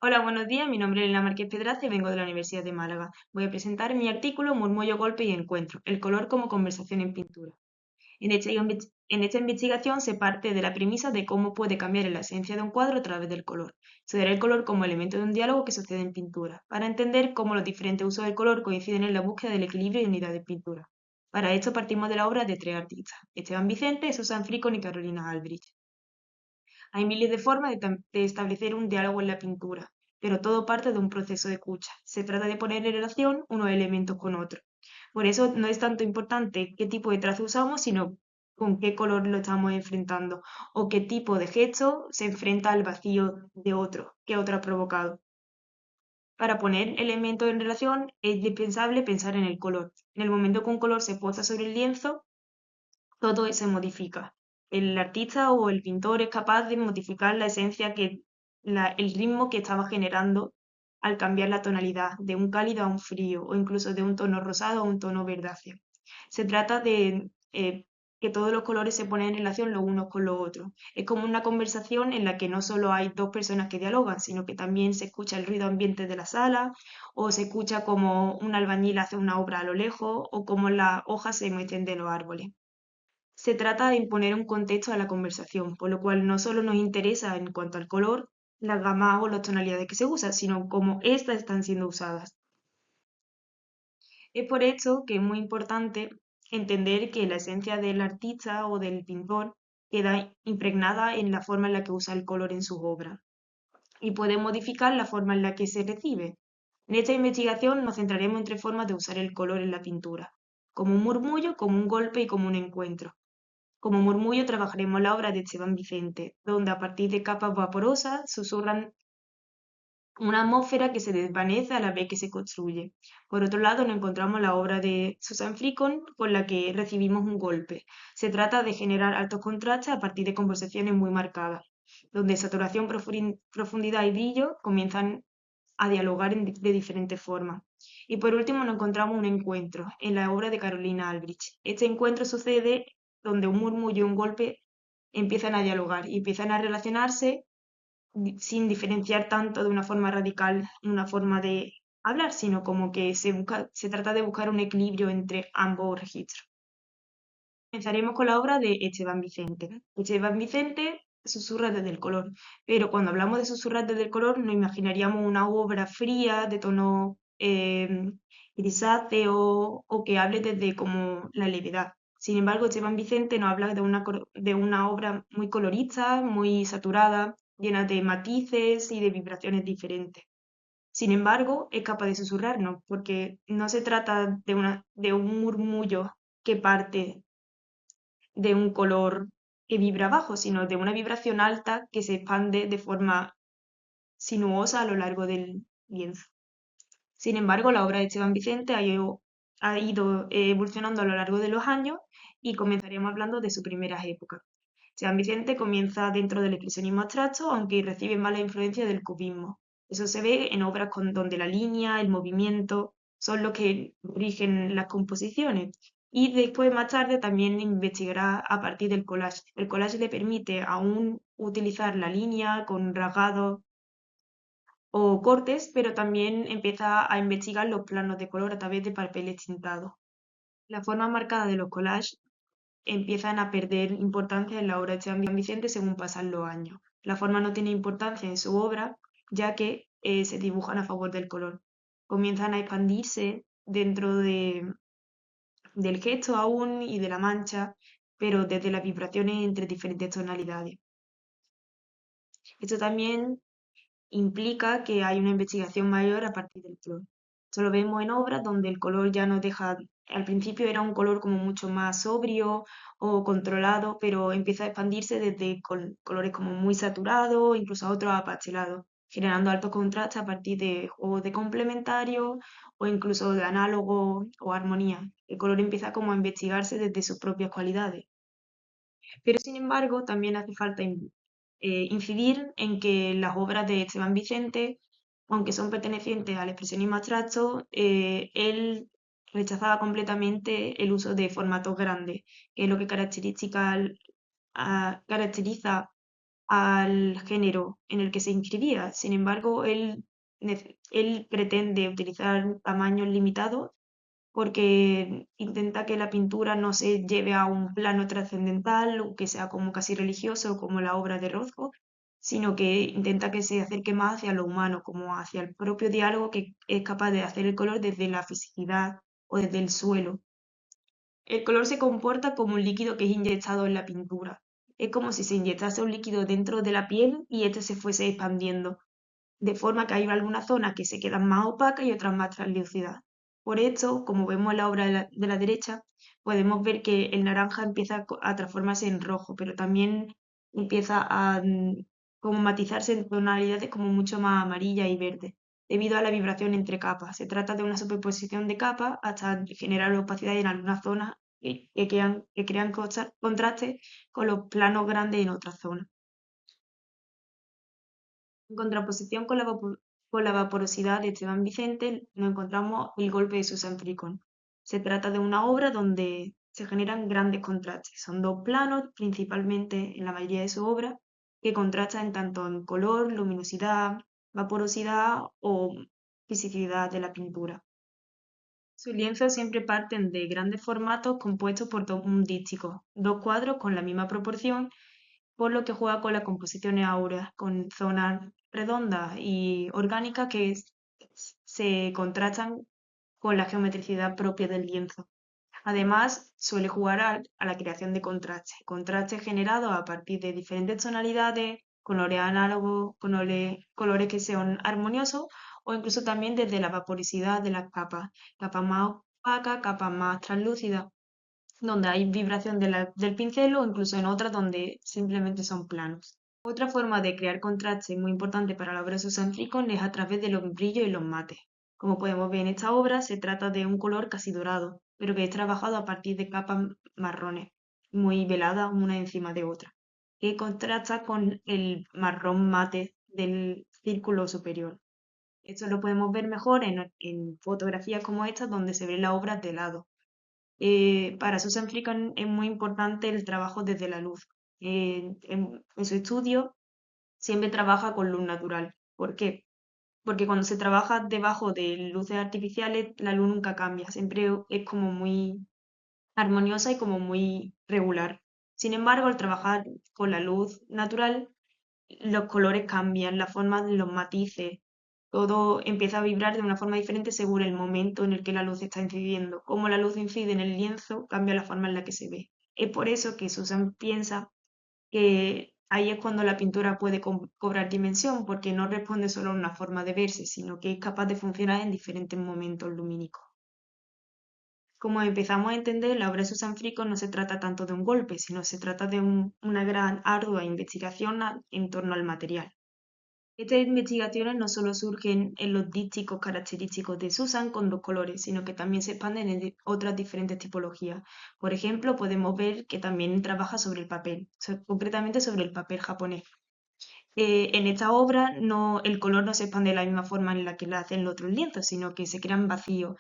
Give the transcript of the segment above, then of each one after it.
Hola, buenos días. Mi nombre es Elena Márquez Pedraza y vengo de la Universidad de Málaga. Voy a presentar mi artículo Murmullo, golpe y encuentro, el color como conversación en pintura. En esta investigación se parte de la premisa de cómo puede cambiar la esencia de un cuadro a través del color. Estudiaré el color como elemento de un diálogo que sucede en pintura, para entender cómo los diferentes usos del color coinciden en la búsqueda del equilibrio y unidad de pintura. Para esto partimos de la obra de tres artistas, Esteban Vicente, Susan Fricon y Carolina Albrecht. Hay miles de formas de establecer un diálogo en la pintura, pero todo parte de un proceso de escucha. Se trata de poner en relación unos elementos con otros. Por eso no es tanto importante qué tipo de trazo usamos, sino con qué color lo estamos enfrentando o qué tipo de gesto se enfrenta al vacío de otro, que otro ha provocado. Para poner elementos en relación es indispensable pensar en el color. En el momento que un color se posa sobre el lienzo, todo se modifica. El artista o el pintor es capaz de modificar la esencia el ritmo que estaba generando al cambiar la tonalidad de un cálido a un frío o incluso de un tono rosado a un tono verdáceo. Se trata de que todos los colores se ponen en relación los unos con los otros. Es como una conversación en la que no solo hay dos personas que dialogan, sino que también se escucha el ruido ambiente de la sala o se escucha como un albañil hace una obra a lo lejos o como las hojas se meten de los árboles. Se trata de imponer un contexto a la conversación, por lo cual no solo nos interesa en cuanto al color, las gamas o las tonalidades que se usan, sino cómo éstas están siendo usadas. Es por esto que es muy importante entender que la esencia del artista o del pintor queda impregnada en la forma en la que usa el color en sus obras y puede modificar la forma en la que se recibe. En esta investigación nos centraremos en tres formas de usar el color en la pintura, como un murmullo, como un golpe y como un encuentro. Como murmullo trabajaremos la obra de Esteban Vicente, donde a partir de capas vaporosas susurran una atmósfera que se desvanece a la vez que se construye. Por otro lado, nos encontramos la obra de Susan Fricon, con la que recibimos un golpe. Se trata de generar altos contrastes a partir de composiciones muy marcadas, donde saturación, profundidad y brillo comienzan a dialogar de diferentes formas. Y por último nos encontramos un encuentro en la obra de Carolina Albrecht. Este encuentro sucede donde un murmullo y un golpe empiezan a dialogar y empiezan a relacionarse sin diferenciar tanto de una forma radical una forma de hablar, sino como que se trata de buscar un equilibrio entre ambos registros. Comenzaremos con la obra de Esteban Vicente. Esteban Vicente susurra desde el color, pero cuando hablamos de susurrar desde el color nos imaginaríamos una obra fría de tono grisáceo o que hable desde como la levedad. Sin embargo, Esteban Vicente nos habla de una obra muy colorista, muy saturada, llena de matices y de vibraciones diferentes. Sin embargo, es capaz de susurrarnos, porque no se trata de un murmullo que parte de un color que vibra bajo, sino de una vibración alta que se expande de forma sinuosa a lo largo del lienzo. Sin embargo, la obra de Esteban Vicente ha ido evolucionando a lo largo de los años y comenzaremos hablando de su primera época. Esteban Vicente comienza dentro del expresionismo abstracto, aunque recibe más la influencia del cubismo. Eso se ve en obras donde la línea, el movimiento son los que rigen las composiciones. Y después, más tarde, también investigará a partir del collage. El collage le permite aún utilizar la línea con rasgados o cortes, pero también empieza a investigar los planos de color a través de papeles tintados. La forma marcada de los collages empiezan a perder importancia en la obra de San Vicente según pasan los años. La forma no tiene importancia en su obra, ya que se dibujan a favor del color. Comienzan a expandirse del gesto aún y de la mancha, pero desde las vibraciones entre diferentes tonalidades. Esto también implica que hay una investigación mayor a partir del color. Esto lo vemos en obras donde el color ya no deja, al principio era un color como mucho más sobrio o controlado, pero empieza a expandirse desde colores como muy saturados, incluso a otros apastelados, generando altos contrastes a partir de juegos de complementario o incluso de análogo o armonía. El color empieza como a investigarse desde sus propias cualidades. Pero sin embargo, también hace falta incidir en que las obras de Esteban Vicente, aunque son pertenecientes al expresionismo abstracto, él rechazaba completamente el uso de formatos grandes, que es lo que caracteriza al género en el que se inscribía. Sin embargo, él pretende utilizar tamaños limitados porque intenta que la pintura no se lleve a un plano trascendental o que sea como casi religioso, como la obra de Rothko, sino que intenta que se acerque más hacia lo humano, como hacia el propio diálogo que es capaz de hacer el color desde la fisicidad o desde el suelo. El color se comporta como un líquido que es inyectado en la pintura. Es como si se inyectase un líquido dentro de la piel y este se fuese expandiendo, de forma que hay algunas zonas que se quedan más opacas y otras más translúcidas. Por esto, como vemos en la obra de la derecha, podemos ver que el naranja empieza a transformarse en rojo, pero también empieza a como matizarse en tonalidades como mucho más amarillas y verdes, debido a la vibración entre capas. Se trata de una superposición de capas hasta generar opacidad en algunas zonas que crean contrastes con los planos grandes en otras zonas. En contraposición con la vaporosidad de Esteban Vicente, nos encontramos el golpe de Susan Fricon. Se trata de una obra donde se generan grandes contrastes. Son dos planos, principalmente en la mayoría de su obra, que contrastan tanto en color, luminosidad, vaporosidad o fisicidad de la pintura. Sus lienzos siempre parten de grandes formatos compuestos por un díptico, dos cuadros con la misma proporción, por lo que juega con las composiciones áureas, con zonas redondas y orgánicas que se contrastan con la geometricidad propia del lienzo. Además, suele jugar a la creación de contrastes generados a partir de diferentes tonalidades, colores análogos, colores que sean armoniosos o incluso también desde la vaporisidad de las capas más opacas, capas más translúcidas donde hay vibración del pincel o incluso en otras donde simplemente son planos. Otra forma de crear contraste muy importante para la obra de Susan Fricon es a través de los brillos y los mates. Como podemos ver en esta obra, se trata de un color casi dorado, pero que es trabajado a partir de capas marrones, muy veladas una encima de otra, que contrasta con el marrón mate del círculo superior. Esto lo podemos ver mejor en fotografías como esta, donde se ve la obra de lado. Para Susan Fricon es muy importante el trabajo desde la luz. En su estudio siempre trabaja con luz natural. ¿Por qué? Porque cuando se trabaja debajo de luces artificiales, la luz nunca cambia, siempre es como muy armoniosa y como muy regular. Sin embargo, al trabajar con la luz natural, los colores cambian, la forma de los matices, todo empieza a vibrar de una forma diferente según el momento en el que la luz está incidiendo. Como la luz incide en el lienzo, cambia la forma en la que se ve. Es por eso que Susan piensa que ahí es cuando la pintura puede cobrar dimensión, porque no responde solo a una forma de verse, sino que es capaz de funcionar en diferentes momentos lumínicos. Como empezamos a entender, la obra de Susan Fricon no se trata tanto de un golpe, sino se trata de una gran ardua investigación en torno al material. Estas investigaciones no solo surgen en los dípticos característicos de Susan con dos colores, sino que también se expanden en otras diferentes tipologías. Por ejemplo, podemos ver que también trabaja sobre el papel, concretamente sobre el papel japonés. En esta obra el color no se expande de la misma forma en la que lo hacen los otros lienzos, sino que se crean vacíos.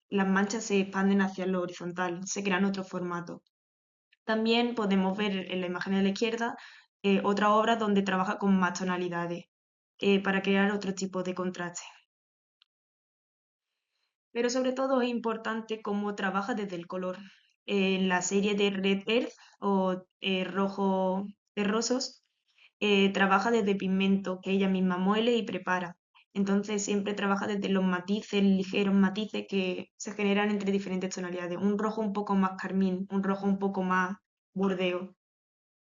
Las manchas se expanden hacia lo horizontal, se crean otros formatos. También podemos ver en la imagen de la izquierda otra obra donde trabaja con más tonalidades para crear otro tipo de contraste. Pero sobre todo es importante cómo trabaja desde el color. En la serie de Red Earth o Rojo Terrosos, trabaja desde pigmento que ella misma muele y prepara. Entonces siempre trabaja desde los matices, ligeros matices que se generan entre diferentes tonalidades. Un rojo un poco más carmín, un rojo un poco más burdeo.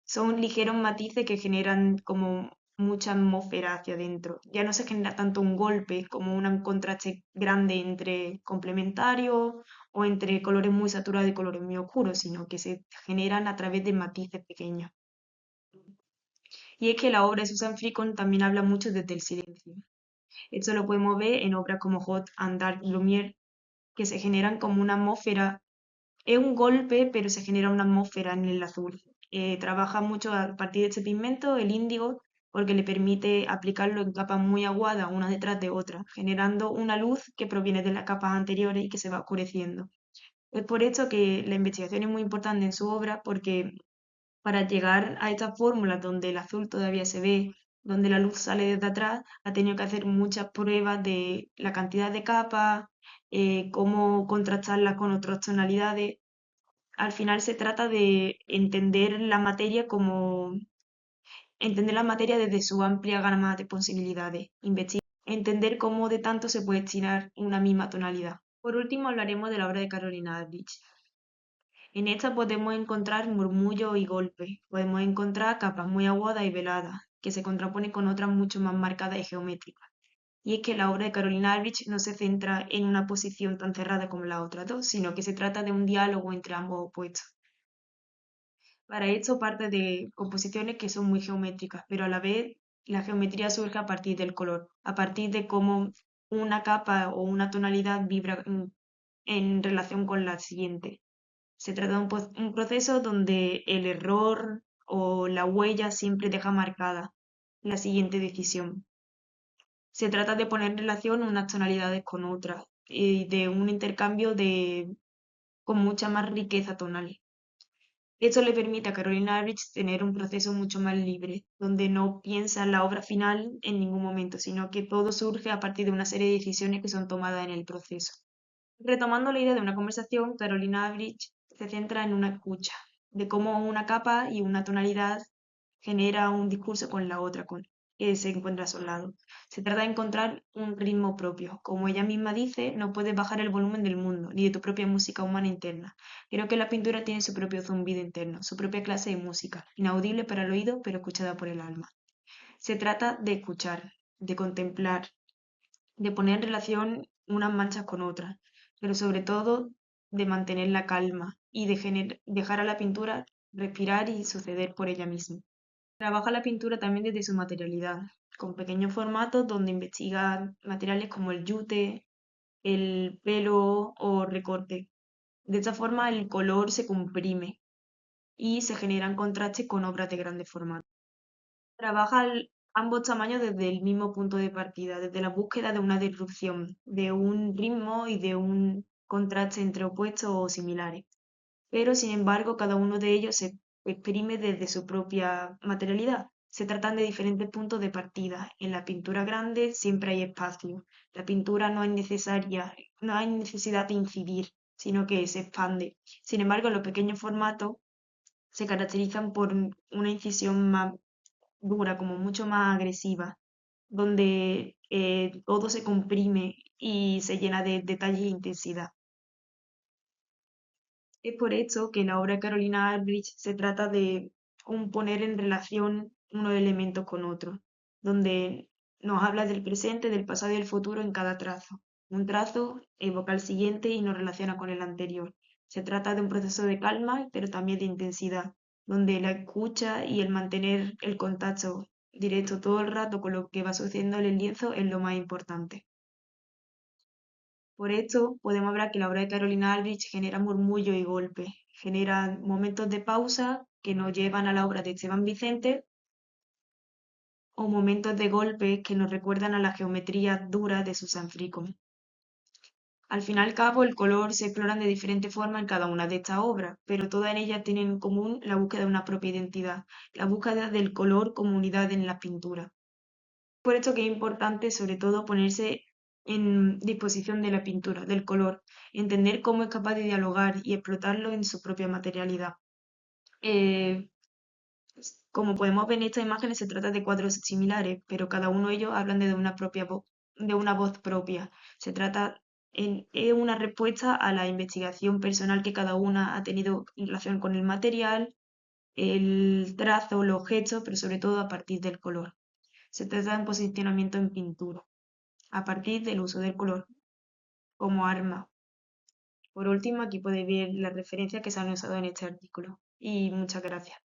Son ligeros matices que generan como mucha atmósfera hacia adentro. Ya no se genera tanto un golpe como un contraste grande entre complementarios o entre colores muy saturados y colores muy oscuros, sino que se generan a través de matices pequeños. Y es que la obra de Susan Fricon también habla mucho desde el silencio. Esto lo podemos ver en obras como Hot and Dark Lumiere, que se generan como una atmósfera. Es un golpe, pero se genera una atmósfera en el azul. Trabaja mucho a partir de este pigmento, el índigo, porque le permite aplicarlo en capas muy aguadas, una detrás de otra, generando una luz que proviene de las capas anteriores y que se va oscureciendo. Es por esto que la investigación es muy importante en su obra, porque Para llegar a esta fórmula donde el azul todavía se ve, donde la luz sale desde atrás, ha tenido que hacer muchas pruebas de la cantidad de capas, cómo contrastarlas con otras tonalidades. Al final se trata de entender la materia desde su amplia gama de posibilidades, entender cómo de tanto se puede estirar una misma tonalidad. Por último, hablaremos de la obra de Carolina Aldrich. En esta podemos encontrar murmullos y golpes, podemos encontrar capas muy agudas y veladas, que se contraponen con otras mucho más marcadas y geométricas. Y es que la obra de Carolina Aldrich no se centra en una posición tan cerrada como las otras dos, sino que se trata de un diálogo entre ambos opuestos. Para esto parte de composiciones que son muy geométricas, pero a la vez la geometría surge a partir del color, a partir de cómo una capa o una tonalidad vibra en relación con la siguiente. Se trata de un proceso donde el error o la huella siempre deja marcada la siguiente decisión. Se trata de poner en relación unas tonalidades con otras y de un intercambio con mucha más riqueza tonal. Esto le permite a Carolina Aldrich tener un proceso mucho más libre, donde no piensa en la obra final en ningún momento, sino que todo surge a partir de una serie de decisiones que son tomadas en el proceso. Retomando la idea de una conversación, Carolina Aldrich se centra en una escucha, de cómo una capa y una tonalidad genera un discurso con la otra, que se encuentra a su lado. Se trata de encontrar un ritmo propio. Como ella misma dice, no puedes bajar el volumen del mundo, ni de tu propia música humana interna. Creo que la pintura tiene su propio zumbido interno, su propia clase de música, inaudible para el oído, pero escuchada por el alma. Se trata de escuchar, de contemplar, de poner en relación unas manchas con otras, pero sobre todo de mantener la calma y de dejar a la pintura respirar y suceder por ella misma. Trabaja la pintura también desde su materialidad, con pequeños formatos donde investiga materiales como el yute, el pelo o recorte. De esta forma el color se comprime y se generan contrastes con obras de grandes formatos. Trabaja ambos tamaños desde el mismo punto de partida, desde la búsqueda de una disrupción, de un ritmo y de un contraste entre opuestos o similares. Pero, sin embargo, cada uno de ellos se exprime desde su propia materialidad. Se tratan de diferentes puntos de partida. En la pintura grande siempre hay espacio. La pintura no hay necesidad de incidir, sino que se expande. Sin embargo, los pequeños formatos se caracterizan por una incisión más dura, como mucho más agresiva, donde todo se comprime y se llena de detalle e intensidad. Es por esto que la obra de Carolina Aldrich se trata de un poner en relación unos elementos con otros, donde nos habla del presente, del pasado y del futuro en cada trazo. Un trazo evoca el siguiente y nos relaciona con el anterior. Se trata de un proceso de calma, pero también de intensidad, donde la escucha y el mantener el contacto directo todo el rato con lo que va sucediendo en el lienzo es lo más importante. Por esto, podemos hablar que la obra de Carolina Aldrich genera murmullo y golpe, genera momentos de pausa que nos llevan a la obra de Esteban Vicente o momentos de golpe que nos recuerdan a la geometría dura de Susan Fricom. Al fin y al cabo, el color se exploran de diferente forma en cada una de estas obras, pero todas en ellas tienen en común la búsqueda de una propia identidad, la búsqueda del color como unidad en la pintura. Por esto que es importante, sobre todo, ponerse en disposición de la pintura, del color, entender cómo es capaz de dialogar y explotarlo en su propia materialidad. Eh, Como podemos ver en estas imágenes, se trata de cuadros similares, pero cada uno de ellos hablan de una propia voz, de una voz propia. Es una respuesta a la investigación personal que cada una ha tenido en relación con el material, el trazo, los objetos, pero sobre todo a partir del color. Se trata de un posicionamiento en pintura, a partir del uso del color como arma. Por último, aquí podéis ver las referencias que se han usado en este artículo. Y muchas gracias.